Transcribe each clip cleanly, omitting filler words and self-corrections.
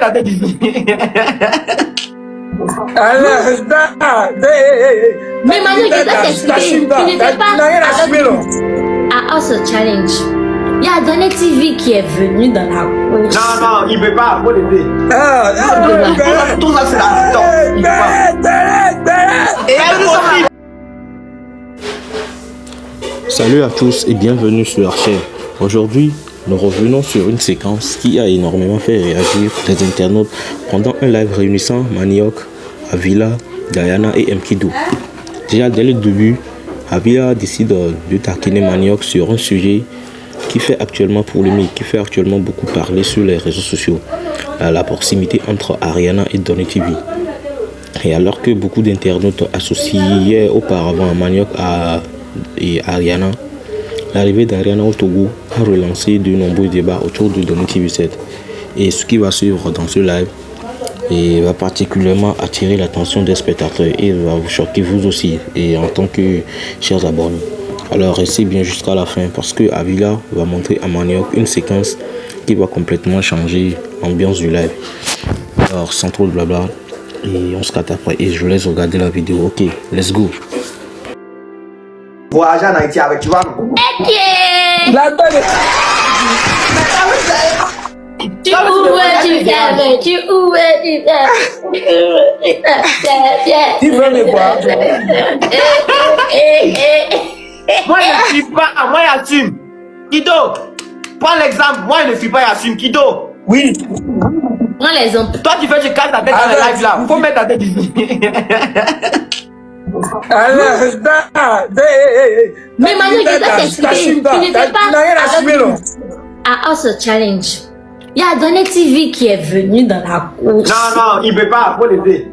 mettre ta tête ici. Mais Manu, je dois t'expliquer. Tu n'étais pas à Us Challenge. Il y a Donnet TV qui est venu dans la course. Non, il ne peut pas. Faut l'aider. Tout ça, c'est la TikTok. Salut à tous et bienvenue sur la chaîne. Aujourd'hui, nous revenons sur une séquence qui a énormément fait réagir les internautes pendant un live réunissant Manioc, Avila, Diana et Mkidou. Déjà dès le début, Avila décide de taquiner Manioc sur un sujet qui fait actuellement polémique, qui fait actuellement beaucoup parler sur les réseaux sociaux, la proximité entre Ariana et Donnet TV. Et alors que beaucoup d'internautes associaient auparavant Manioc et Ariana, l'arrivée d'Ariana au Togo a relancé de nombreux débats autour de Donnet TV7. Et ce qui va suivre dans ce live va particulièrement attirer l'attention des spectateurs et va vous choquer vous aussi et en tant que chers abonnés. Alors restez bien jusqu'à la fin parce que Avila va montrer à Manioc une séquence qui va complètement changer l'ambiance du live. Alors sans trop de blabla, et on se capte après et je vous laisse regarder la vidéo. Ok, let's go. Voyager en Haïti avec, tu vois. Tu veux me voir? Moi, je ne suis pas. Moi, j'assume. Kido, prends l'exemple. Moi, je ne suis pas, j'assume. Kido. Oui. Prends l'exemple. Toi, tu fais, tu casses ta tête dans le live là. Faut mettre ta tête ici. Mais Manu, je dois t'expliquer. Tu n'étais pas à Us Challenge. Il y a Donnet TV qui est venu dans la course. Non, il ne peut pas. Faut l'aider.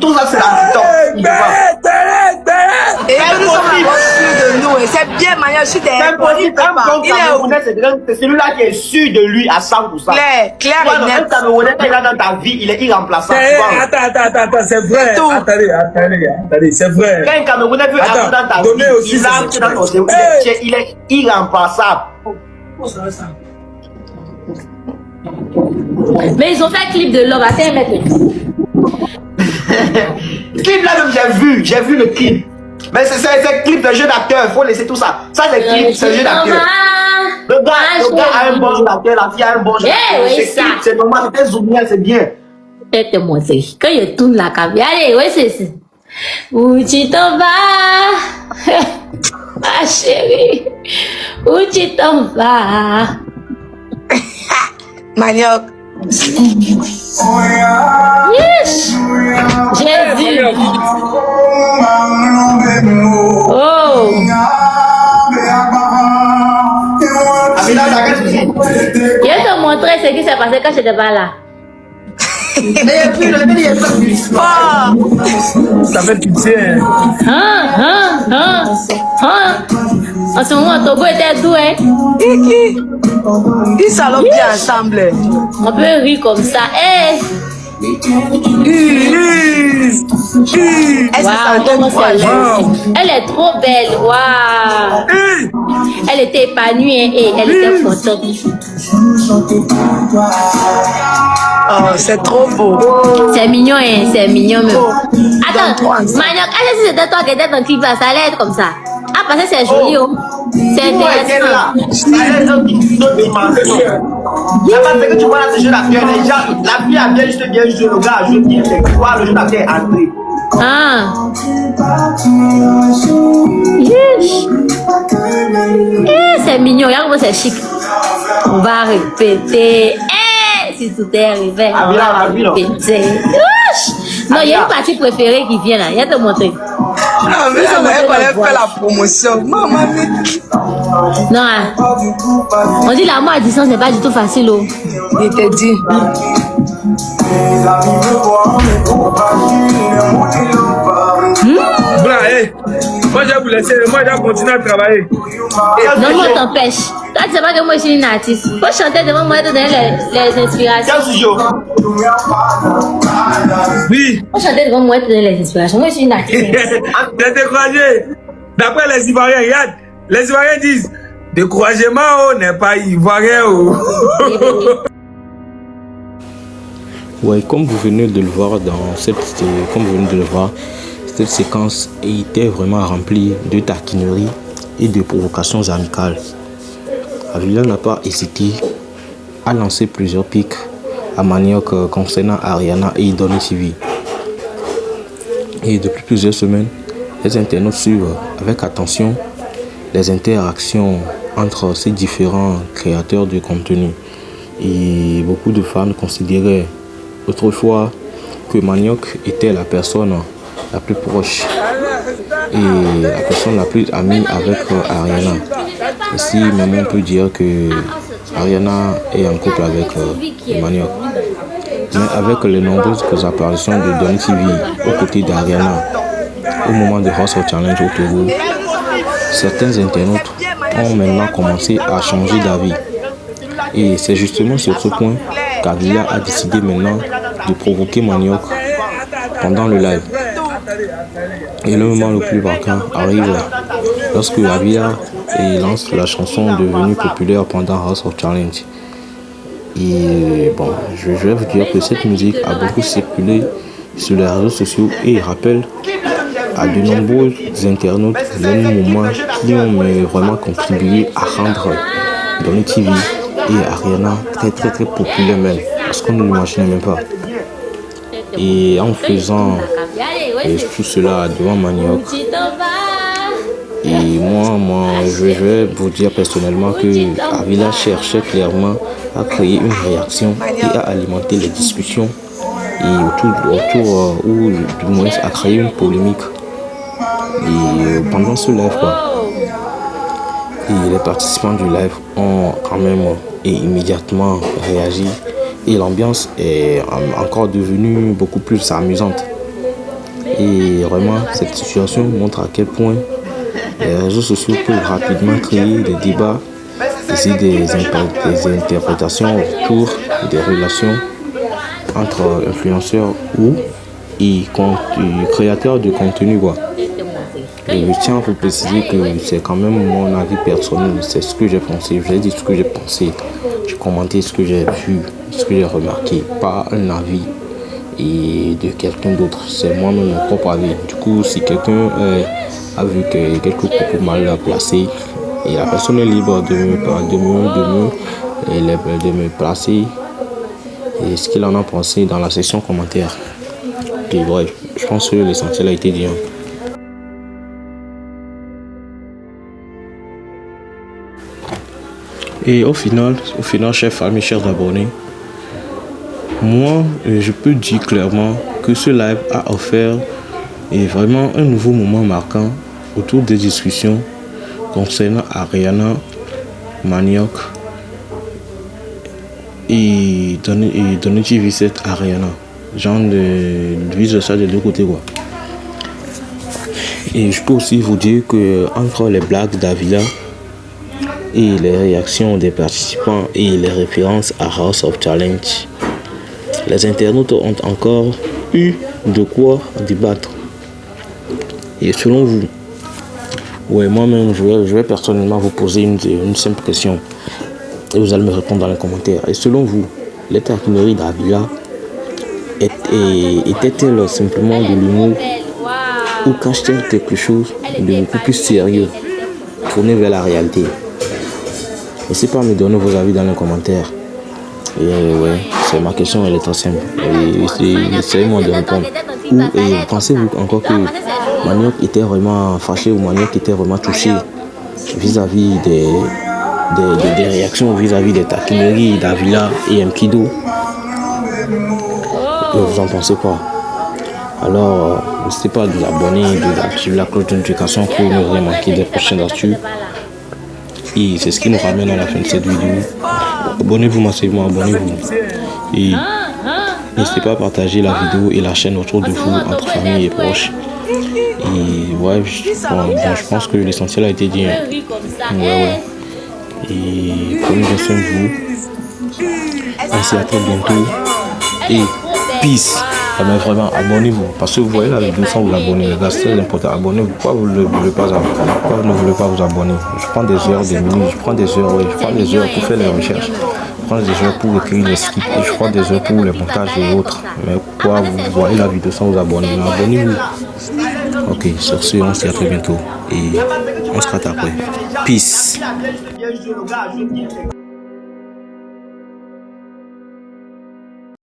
Tout ça, c'est la TikTok. Il ne peut pas. Et nous sommes sûrs de nous. C'est bien, Manu, je suis derrière. Il est c'est celui-là qui est sûr de lui à 100%. Claire et net. Un Camerounais qui est là dans ta vie, il est irremplaçable. Attends, c'est vrai. Attendez, c'est vrai. Quand un Camerounais veut entrer dans ta vie, il entre dans ton cerveau. Il est irremplaçable. Mais ils ont fait un clip de l'homme à 5 mètres. Clip là même j'ai vu le clip. Mais c'est un clip de jeu d'acteur, il faut laisser tout ça. Ça c'est clip, c'est jeu d'acteur. Le gars a un bon jeu d'acteur, la fille a un bon jeu d'acteur. C'est normal, c'est un zoomien, c'est bien. Peut-être montrer. Quand il tourne la caméra, allez, ouais c'est ça. Où tu t'en vas? Ma chérie, où tu t'en vas? Manioc. Yes! Jésus! Oh! Je vais te montrer ce qui s'est passé quand j'étais pas là. Ça fait pitié. En ce moment, Togo était doux, hein? Ils salopent bien ensemble. On peut rire comme ça. Hey! Wow, comment elle est trop belle. Wow. Elle était épanouie et elle était contente. Oh, c'est trop beau. C'est mignon, hein? C'est mignon même. Attends, Manioc, si c'était toi qui étais dans le clip, ça allait être comme ça. Ah, parce que c'est joli, oh. C'est intéressant. C'est parce que tu vois là, ce jeu d'acteur, les gens, la fille a bien juste bien joué, le gars a joué bien, c'est quoi le jeu d'acteur est entré. Ah. Yes. C'est mignon, regarde comment c'est chic. On va répéter. Si tout est arrivé, on va répéter. Non, il y a une partie préférée qui vient là, il y a te montrer. Ah, mais ça va faire la promotion. Maman, non, on dit l'amour à distance n'est pas du tout facile. Oh. Il te dit. Moi, je vais vous laisser. Moi, je vais continuer à travailler. Non, moi, t'empêche. Toi, tu sais pas que moi, je suis une artiste. Faut chanter devant moi et te donner les inspirations. Oui. Faut chanter devant moi et te donner les inspirations. Moi, je suis une artiste. T'es découragé. D'après les Ivoiriens, regarde. Les Ivoiriens disent découragement n'est pas ivoirien. Ouais, comme vous venez de le voir cette séquence était vraiment remplie de taquineries et de provocations amicales. Avila n'a pas hésité à lancer plusieurs pics à Manioc concernant Ariana et Donny TV. Et depuis plusieurs semaines, les internautes suivent avec attention les interactions entre ces différents créateurs de contenu. Et beaucoup de fans considéraient autrefois que Manioc était la personne la plus proche et la personne la plus amie avec Ariana. Ici, même on peut dire que Ariana est en couple avec Manioc. Mais avec les nombreuses apparitions de Donny TV aux côtés d'Ariana au moment de House of Challenge au Togo, certains internautes ont maintenant commencé à changer d'avis. Et c'est justement sur ce point qu'Avila a décidé maintenant de provoquer Manioc pendant le live. Et le moment le plus marquant arrive lorsque Avila lance la chanson devenue populaire pendant House of Challenge. Et bon, je vais vous dire que cette musique a beaucoup circulé sur les réseaux sociaux et rappelle à de nombreux internautes les moments qui ont vraiment contribué à rendre Donny TV et Ariana très populaires même, parce qu'on ne l'imaginait même pas. Et en faisant tout cela devant Manioc, et moi je vais vous dire personnellement que Avila cherchait clairement à créer une réaction et à alimenter les discussions et autour ou du moins à créer une polémique. Et pendant ce live et les participants du live ont quand même immédiatement réagi et l'ambiance est encore devenue beaucoup plus amusante. Et vraiment cette situation montre à quel point les réseaux sociaux peuvent rapidement créer des débats et des interprétations autour des relations entre influenceurs ou créateurs de contenu. Et je tiens à vous préciser que c'est quand même mon avis personnel, c'est ce que j'ai pensé, j'ai dit ce que j'ai pensé, j'ai commenté ce que j'ai vu, ce que j'ai remarqué, pas un avis et de quelqu'un d'autre, c'est moi-même mon propre avis. Du coup, si quelqu'un a vu que quelques propos mal placés, et la personne est libre de me placer et ce qu'il en a pensé dans la section commentaire. Et bref, je pense que l'essentiel a été dit. Et au final, chers amis, chers abonnés, moi, je peux dire clairement que ce live a offert vraiment un nouveau moment marquant autour des discussions concernant Ariana, Manioc et Donny TV cette Ariana. Genre de vice ça de deux côtés Et je peux aussi vous dire que entre les blagues d'Avila et les réactions des participants et les références à House of Challenge, les internautes ont encore eu de quoi débattre. Et selon vous, moi-même je vais personnellement vous poser une simple question et vous allez me répondre dans les commentaires. Et selon vous, les taquineries d'Avila étaient-elles simplement de l'humour ou cachent-elles quelque chose de beaucoup plus sérieux tourné vers la réalité? N'hésitez pas à me donner vos avis dans les commentaires. Et c'est ma question, elle est très simple. Et essayez-moi de répondre. Et pensez-vous encore que Manioc était vraiment fâché ou Manioc était vraiment touché vis-à-vis des réactions, vis-à-vis des taquineries d'Avila et Mkido? Vous en pensez quoi? Alors, n'hésitez pas à vous abonner, d'activer la cloche de notification pour ne rien manquer des prochaines actus. Et c'est ce qui nous ramène à la fin de cette vidéo. Abonnez-vous massivement, abonnez-vous. Et n'hésitez pas à partager la vidéo et la chaîne autour de vous, entre famille et proches. Et je pense que l'essentiel a été dit. Et prenez bien soin de vous. Ainsi à très bientôt. Et peace. Mais vraiment, abonnez-vous. Parce que vous voyez la vidéo sans vous abonner. C'est très important. Abonnez-vous. Pourquoi vous ne voulez pas vous abonner? Je prends des heures, des minutes. Je prends des heures pour faire les recherches. prends des heures pour écrire les scripts et je prends des heures pour les montages et autres. Mais pourquoi vous voyez la vidéo sans vous abonner? Abonnez-vous. Ok, sur ce, on se dit à très bientôt et on se rate après. Peace.